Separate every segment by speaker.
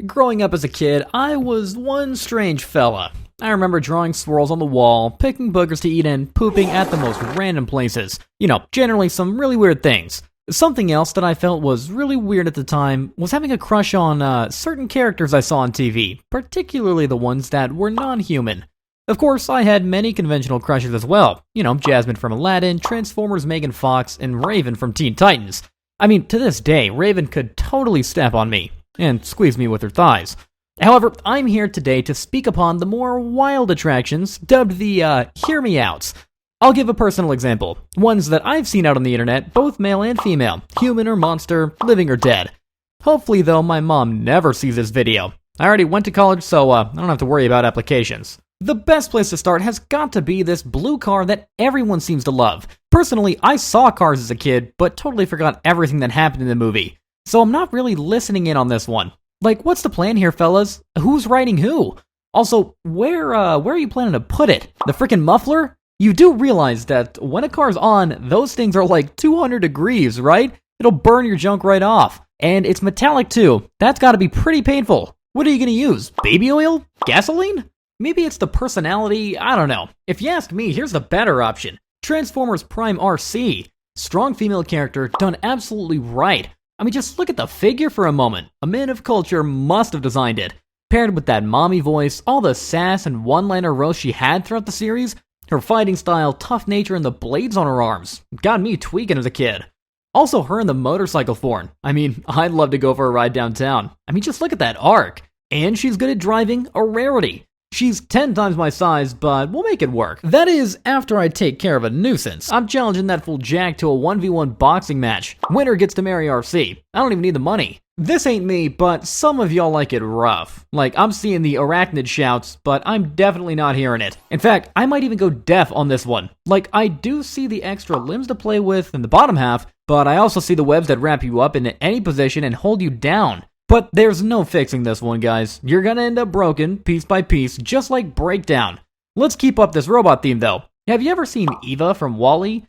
Speaker 1: Growing up as a kid, I was one strange fella. I remember drawing swirls on the wall, picking boogers to eat, and pooping at the most random places. Generally some really weird things. Something else that I felt was really weird at the time was having a crush on certain characters I saw on TV, particularly the ones that were non-human. Of course, I had many conventional crushes as well. Jasmine from Aladdin, Transformers Megan Fox, and Raven from Teen Titans. To this day, Raven could totally step on me and squeeze me with her thighs. However, I'm here today to speak upon the more wild attractions, dubbed the hear me outs. I'll give a personal example, ones that I've seen out on the internet, both male and female, human or monster, living or dead. Hopefully though, my mom never sees this video. I already went to college, so I don't have to worry about applications. The best place to start has got to be this blue car that everyone seems to love. Personally, I saw Cars as a kid, but totally forgot everything that happened in the movie. So I'm not really listening in on this one. Like, what's the plan here, fellas? Who's riding who? Also, where are you planning to put it? The frickin' muffler? You do realize that when a car's on, those things are like 200 degrees, right? It'll burn your junk right off. And it's metallic too. That's gotta be pretty painful. What are you gonna use? Baby oil? Gasoline? Maybe it's the personality, I don't know. If you ask me, here's the better option. Transformers Prime RC. Strong female character, done absolutely right. Just look at the figure for a moment. A man of culture must have designed it. Paired with that mommy voice, all the sass and one-liner roast she had throughout the series, her fighting style, tough nature, and the blades on her arms got me tweaking as a kid. Also her in the motorcycle form. I'd love to go for a ride downtown. Just look at that arc. And she's good at driving, a rarity. She's 10 times my size, but we'll make it work. That is, after I take care of a nuisance. I'm challenging that fool Jack to a 1v1 boxing match. Winner gets to marry RC. I don't even need the money. This ain't me, but some of y'all like it rough. Like, I'm seeing the arachnid shouts, but I'm definitely not hearing it. In fact, I might even go deaf on this one. Like, I do see the extra limbs to play with in the bottom half, but I also see the webs that wrap you up in any position and hold you down. But there's no fixing this one, guys. You're gonna end up broken, piece by piece, just like Breakdown. Let's keep up this robot theme, though. Have you ever seen Eva from WALL-E?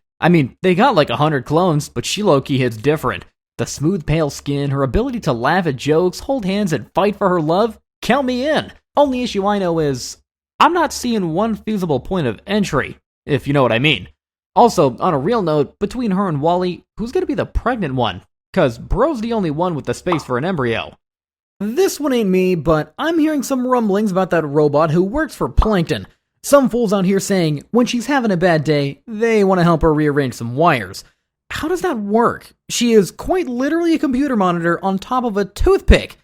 Speaker 1: They got like 100 clones, but she low-key hits different. The smooth, pale skin, her ability to laugh at jokes, hold hands, and fight for her love? Count me in. Only issue I know is, I'm not seeing one feasible point of entry, if you know what I mean. Also, on a real note, between her and WALL-E, who's gonna be the pregnant one? Cause bro's the only one with the space for an embryo. This one ain't me, but I'm hearing some rumblings about that robot who works for Plankton. Some fools out here saying when she's having a bad day, they want to help her rearrange some wires. How does that work? She is quite literally a computer monitor on top of a toothpick.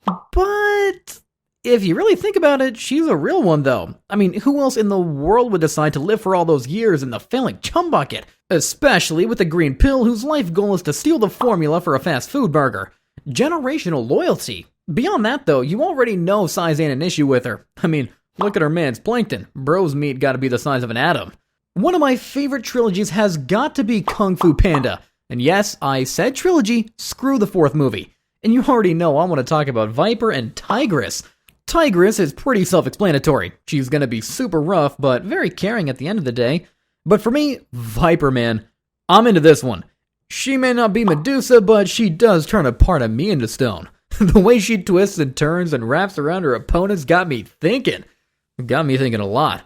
Speaker 1: But if you really think about it, she's a real one though. Who else in the world would decide to live for all those years in the failing chum bucket? Especially with the green pill whose life goal is to steal the formula for a fast food burger. Generational loyalty. Beyond that though, you already know size ain't an issue with her. Look at her man's Plankton. Bro's meat gotta be the size of an atom. One of my favorite trilogies has got to be Kung Fu Panda. And yes, I said trilogy, screw the fourth movie. And you already know I want to talk about Viper and Tigress. Tigress is pretty self-explanatory. She's gonna be super rough, but very caring at the end of the day. But for me, Viper, man, I'm into this one. She may not be Medusa, but she does turn a part of me into stone. The way she twists and turns and wraps around her opponents got me thinking. Got me thinking a lot.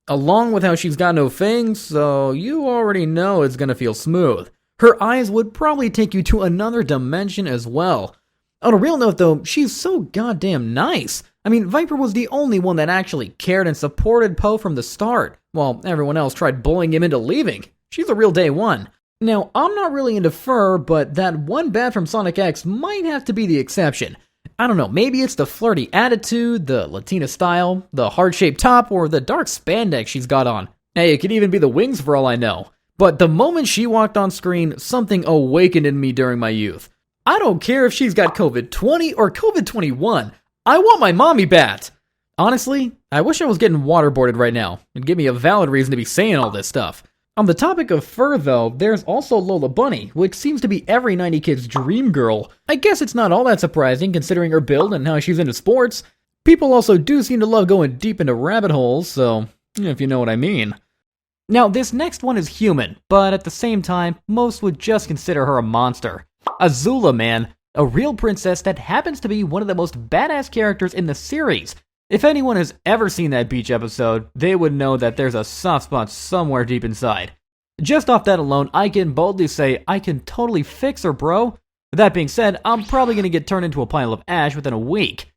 Speaker 1: Along with how she's got no fangs, so you already know it's gonna feel smooth. Her eyes would probably take you to another dimension as well. On a real note though, she's so goddamn nice. Viper was the only one that actually cared and supported Poe from the start, while everyone else tried bullying him into leaving. She's a real day one. Now, I'm not really into fur, but that one bat from Sonic X might have to be the exception. I don't know, maybe it's the flirty attitude, the Latina style, the heart-shaped top, or the dark spandex she's got on. Hey, it could even be the wings for all I know. But the moment she walked on screen, something awakened in me during my youth. I don't care if she's got COVID-20 or COVID-21. I want my mommy bat! Honestly, I wish I was getting waterboarded right now. It'd give me a valid reason to be saying all this stuff. On the topic of fur though, there's also Lola Bunny, which seems to be every 90 kid's dream girl. I guess it's not all that surprising considering her build and how she's into sports. People also do seem to love going deep into rabbit holes, so if you know what I mean. Now this next one is human, but at the same time, most would just consider her a monster. Azula, man. a real princess that happens to be one of the most badass characters in the series. If anyone has ever seen that beach episode, they would know that there's a soft spot somewhere deep inside. Just off that alone, I can boldly say I can totally fix her, bro. That being said, I'm probably going to get turned into a pile of ash within a week.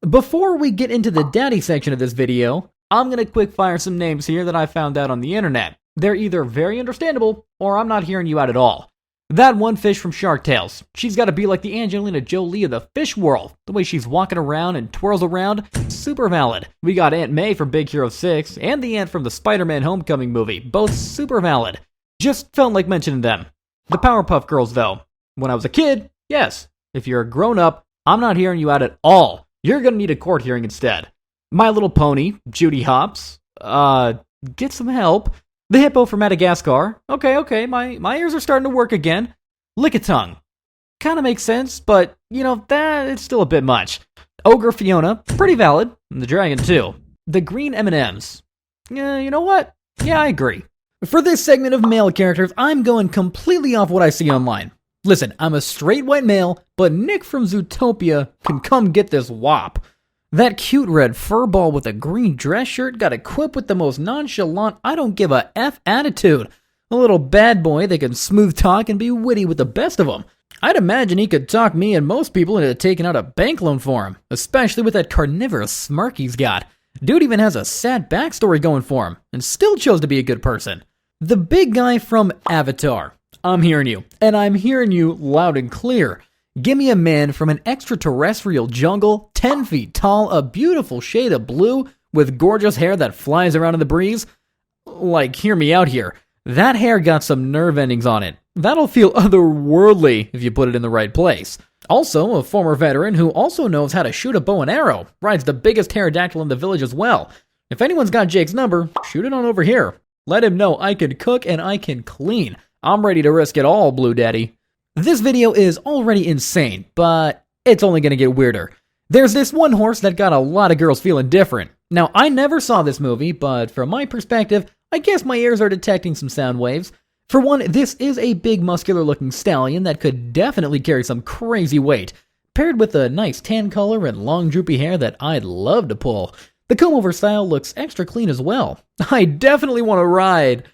Speaker 1: Before we get into the daddy section of this video, I'm going to quick fire some names here that I found out on the internet. They're either very understandable, or I'm not hearing you out at all. That one fish from Shark Tales. She's got to be like the Angelina Jolie of the fish world. The way she's walking around and twirls around, super valid. We got Aunt May from Big Hero 6, and the Aunt from the Spider-Man Homecoming movie, both super valid. Just felt like mentioning them. The Powerpuff Girls, though. When I was a kid, yes. If you're a grown-up, I'm not hearing you out at all. You're gonna need a court hearing instead. My Little Pony, Judy Hopps, get some help. The Hippo from Madagascar, okay, my ears are starting to work again. Lickitung, kinda makes sense, but, that it's still a bit much. Ogre Fiona, pretty valid. And the Dragon, too. The Green M&Ms. You know what? Yeah, I agree. For this segment of male characters, I'm going completely off what I see online. Listen, I'm a straight white male, but Nick from Zootopia can come get this wop. That cute red furball with a green dress shirt got equipped with the most nonchalant, I don't give a F attitude. A little bad boy that can smooth talk and be witty with the best of them. I'd imagine he could talk me and most people into taking out a bank loan for him, especially with that carnivorous smirk he's got. Dude even has a sad backstory going for him, and still chose to be a good person. The big guy from Avatar. I'm hearing you, and I'm hearing you loud and clear. Give me a man from an extraterrestrial jungle, 10 feet tall, a beautiful shade of blue, with gorgeous hair that flies around in the breeze. Like, hear me out here. That hair got some nerve endings on it. That'll feel otherworldly if you put it in the right place. Also, a former veteran who also knows how to shoot a bow and arrow, rides the biggest pterodactyl in the village as well. If anyone's got Jake's number, shoot it on over here. Let him know I can cook and I can clean. I'm ready to risk it all, Blue Daddy. This video is already insane, but it's only going to get weirder. There's this one horse that got a lot of girls feeling different. Now, I never saw this movie, but from my perspective, I guess my ears are detecting some sound waves. For one, this is a big muscular looking stallion that could definitely carry some crazy weight, paired with a nice tan color and long droopy hair that I'd love to pull. The comb-over style looks extra clean as well. I definitely want to ride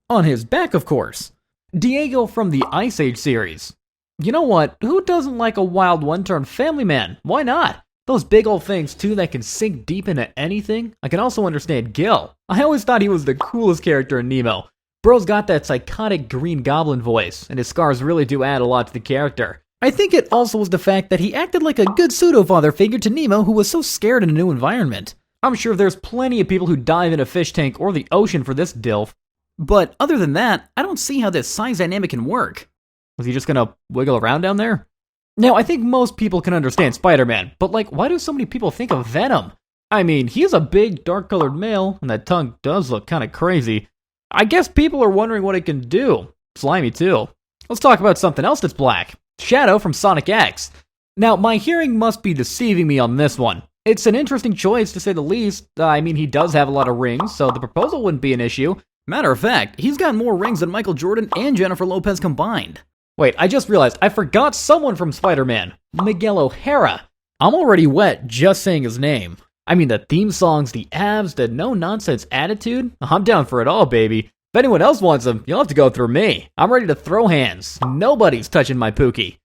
Speaker 1: on his back, of course. Diego from the Ice Age series. You know what? Who doesn't like a wild one-turn family man? Why not? Those big old things, too, that can sink deep into anything. I can also understand Gil. I always thought he was the coolest character in Nemo. Bro's got that psychotic green goblin voice, and his scars really do add a lot to the character. I think it also was the fact that he acted like a good pseudo-father figure to Nemo, who was so scared in a new environment. I'm sure there's plenty of people who dive in a fish tank or the ocean for this dilf. But other than that, I don't see how this size dynamic can work. Was he just gonna wiggle around down there? Now, I think most people can understand Spider-Man, but why do so many people think of Venom? I mean, he's a big, dark-colored male, and that tongue does look kinda crazy. I guess people are wondering what it can do. Slimy, too. Let's talk about something else that's black. Shadow from Sonic X. Now, my hearing must be deceiving me on this one. It's an interesting choice, to say the least. I mean, he does have a lot of rings, so the proposal wouldn't be an issue. Matter of fact, he's got more rings than Michael Jordan and Jennifer Lopez combined. Wait, I just realized I forgot someone from Spider-Man. Miguel O'Hara. I'm already wet just saying his name. I mean, the theme songs, the abs, the no-nonsense attitude. I'm down for it all, baby. If anyone else wants him, you'll have to go through me. I'm ready to throw hands. Nobody's touching my Pookie.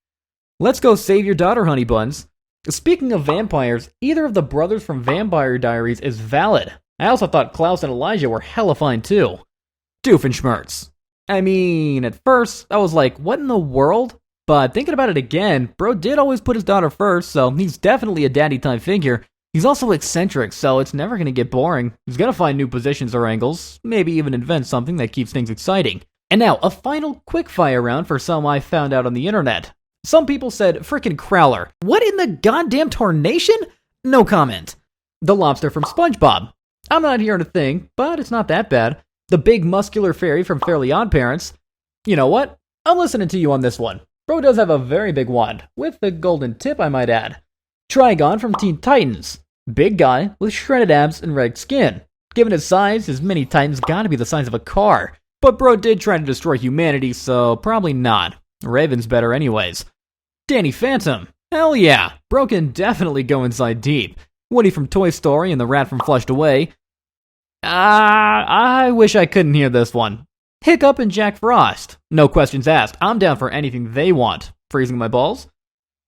Speaker 1: Let's go save your daughter, honey buns. Speaking of vampires, either of the brothers from Vampire Diaries is valid. I also thought Klaus and Elijah were hella fine too. Doofenshmirtz. I mean, at first, I was like, what in the world? But thinking about it again, bro did always put his daughter first, so he's definitely a daddy-type figure. He's also eccentric, so it's never gonna get boring. He's gonna find new positions or angles, maybe even invent something that keeps things exciting. And now, a final quick-fire round for some I found out on the internet. Some people said frickin' Crowler. What in the goddamn tarnation? No comment. The lobster from SpongeBob. I'm not hearing a thing, but it's not that bad. The big muscular fairy from Fairly OddParents. You know what? I'm listening to you on this one. Bro does have a very big wand, with a golden tip I might add. Trigon from Teen Titans. Big guy with shredded abs and red skin. Given his size, his mini Titan's gotta be the size of a car. But bro did try to destroy humanity, so probably not. Raven's better anyways. Danny Phantom. Hell yeah. Bro can definitely go inside deep. Woody from Toy Story and the rat from Flushed Away. I wish I couldn't hear this one. Hiccup and Jack Frost. No questions asked. I'm down for anything they want. Freezing my balls.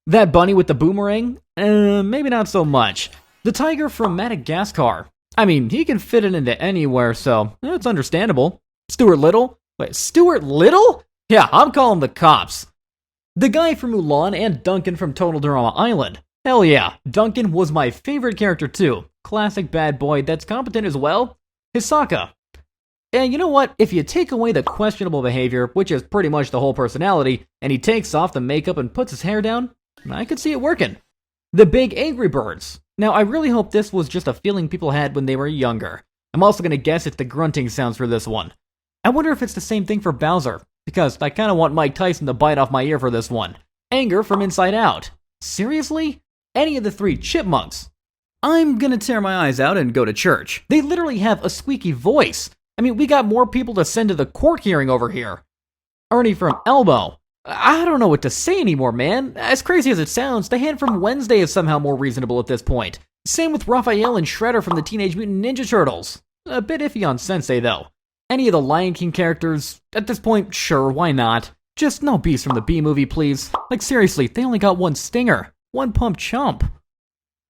Speaker 1: That bunny with the boomerang? Maybe not so much. The tiger from Madagascar. I mean, he can fit it into anywhere, so it's understandable. Stuart Little? Wait, Stuart Little? Yeah, I'm calling the cops. The guy from Mulan and Duncan from Total Drama Island. Hell yeah, Duncan was my favorite character too. Classic bad boy that's competent as well. Hisaka. And you know what? If you take away the questionable behavior, which is pretty much the whole personality, and he takes off the makeup and puts his hair down, I could see it working. The Big Angry Birds. Now, I really hope this was just a feeling people had when they were younger. I'm also going to guess it's the grunting sounds for this one. I wonder if it's the same thing for Bowser, because I kind of want Mike Tyson to bite off my ear for this one. Anger from Inside Out. Seriously? Any of the three Chipmunks. I'm going to tear my eyes out and go to church. They literally have a squeaky voice. I mean, we got more people to send to the court hearing over here. Ernie from Elbow. I don't know what to say anymore, man. As crazy as it sounds, the hand from Wednesday is somehow more reasonable at this point. Same with Raphael and Shredder from the Teenage Mutant Ninja Turtles. A bit iffy on Sensei, though. Any of the Lion King characters, at this point, sure, why not? Just no Beast from the B-movie, please. Like, seriously, they only got one stinger. One pump chump.